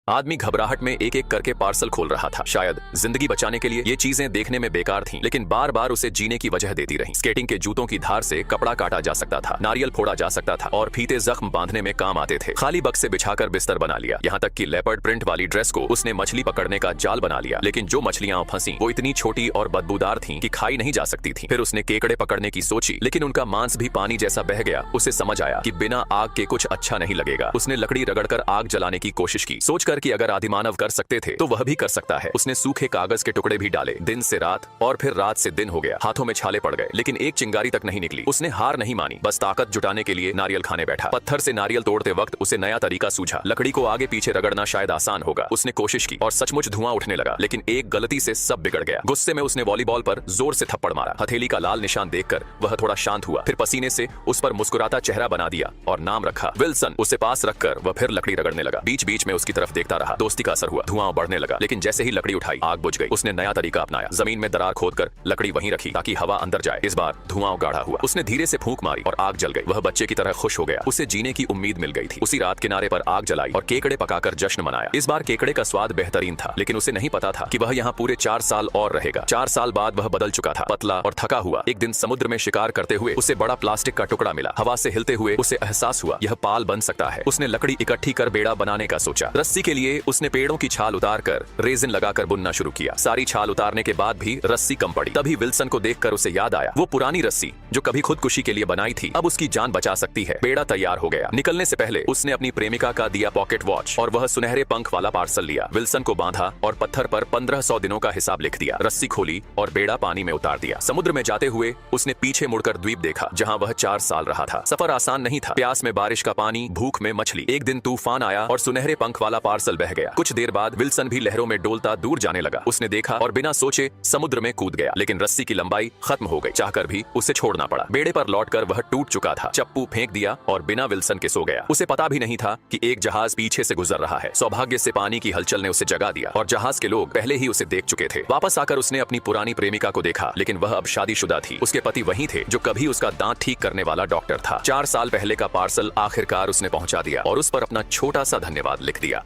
आदमी घबराहट में एक एक करके पार्सल खोल रहा था। शायद जिंदगी बचाने के लिए ये चीजें देखने में बेकार थीं, लेकिन बार बार उसे जीने की वजह देती रहीं। स्केटिंग के जूतों की धार से कपड़ा काटा जा सकता था, नारियल फोड़ा जा सकता था और फीते जख्म बांधने में काम आते थे। खाली बक्से बिछाकर बिस्तर बना लिया, यहाँ तक कि लेपर्ड प्रिंट वाली ड्रेस को उसने मछली पकड़ने का जाल बना लिया। लेकिन जो मछलियां फंसी वो इतनी छोटी और बदबूदार थीं कि खाई नहीं जा सकती थीं। फिर उसने केकड़े पकड़ने की सोची, लेकिन उनका मांस भी पानी जैसा बह गया। उसे समझ आया कि बिना आग के कुछ अच्छा नहीं लगेगा। उसने लकड़ी रगड़कर आग जलाने की कोशिश की, सोचकर कि अगर आदिमानव कर सकते थे तो वह भी कर सकता है। उसने सूखे कागज के टुकड़े भी डाले। दिन से रात और फिर रात से दिन हो गया। हाथों में छाले पड़ गए, लेकिन एक चिंगारी तक नहीं निकली। उसने हार नहीं मानी, बस ताकत जुटाने के लिए नारियल खाने बैठा। पत्थर से नारियल तोड़ते वक्त उसे नया तरीका सूझा। लकड़ी को आगे पीछे रगड़ना शायद आसान होगा। उसने कोशिश की और सचमुच धुआं उठने लगा, लेकिन एक गलती से सब बिगड़ गया। गुस्से में उसने वॉलीबॉल पर जोर से थप्पड़ मारा। हथेली का लाल निशान देखकर वह थोड़ा शांत हुआ। फिर पसीने से उस पर मुस्कुराता चेहरा बना दिया और नाम रखा विल्सन। उसे पास रखकर वह फिर लकड़ी रगड़ने लगा। बीच बीच में उसकी तरफ देखता रहा। दोस्ती का असर हुआ। धुआं बढ़ने लगा, लेकिन जैसे ही लकड़ी उठाई आग बुझ गई। उसने नया तरीका अपनाया। जमीन में दरार खोदकर लकड़ी वहीं रखी ताकि हवा अंदर जाए। इस बार धुआं गाढ़ा हुआ। उसने धीरे से फूंक मारी और आग जल गई। वह बच्चे की तरह खुश हो गया। उसे जीने की उम्मीद मिल गई थी। उसी रात किनारे पर आग जलाई और केकड़े पकाकर जश्न मनाया। इस बार केकड़े का स्वाद बेहतरीन था, लेकिन उसे नहीं पता था कि वह यहाँ पूरे 4 साल और रहेगा। 4 साल बाद वह बदल चुका था, पतला और थका हुआ। एक दिन समुद्र में शिकार करते हुए उसे बड़ा प्लास्टिक का टुकड़ा मिला। हवा से हिलते हुए उसे एहसास हुआ यह पाल बन सकता है। उसने लकड़ी इकट्ठी कर बेड़ा बनाने का सोचा। रस्सी के लिए उसने पेड़ों की छाल उतार कर रेजिन लगाकर बुनना शुरू किया। सारी छाल उतारने के बाद भी रस्सी कम पड़ी। तभी विल्सन को देखकर उसे याद आया, वो पुरानी रस्सी जो कभी खुदकुशी के लिए बनाई थी अब उसकी जान बचा सकती है। बेड़ा तैयार हो गया। निकलने से पहले उसने अपनी प्रेमिका का दिया पॉकेट वॉच और वह सुनहरे पंख वाला पार्सल लिया। विल्सन को बांधा और पत्थर पर 1500 दिनों का हिसाब लिख दिया। रस्सी खोली और बेड़ा पानी में उतार दिया। समुद्र में जाते हुए उसने पीछे मुड़कर द्वीप देखा, जहाँ वह 4 साल रहा था। सफर आसान नहीं था। प्यास में बारिश का पानी, भूख में मछली। एक दिन तूफान आया और सुनहरे पंख वाला पार्सल बह गया। कुछ देर बाद विल्सन भी लहरों में डोलता दूर जाने लगा। उसने देखा और बिना सोचे समुद्र में कूद गया, लेकिन रस्सी की लंबाई खत्म हो गई। चाहकर भी उसे छोड़ना पड़ा। बेड़े पर लौटकर वह टूट चुका था। चप्पू फेंक दिया और बिना विल्सन के सो गया। उसे पता भी नहीं था कि एक जहाज पीछे से गुजर रहा है। सौभाग्य से पानी की हलचल ने उसे जगा दिया और जहाज के लोग पहले ही उसे देख चुके थे। वापस आकर उसने अपनी पुरानी प्रेमिका को देखा, लेकिन वह अब शादीशुदा थी। उसके पति वही थे जो कभी उसका दांत ठीक करने वाला डॉक्टर था। 4 साल पहले का पार्सल आखिरकार उसने पहुंचा दिया और उस पर अपना छोटा सा धन्यवाद लिख दिया।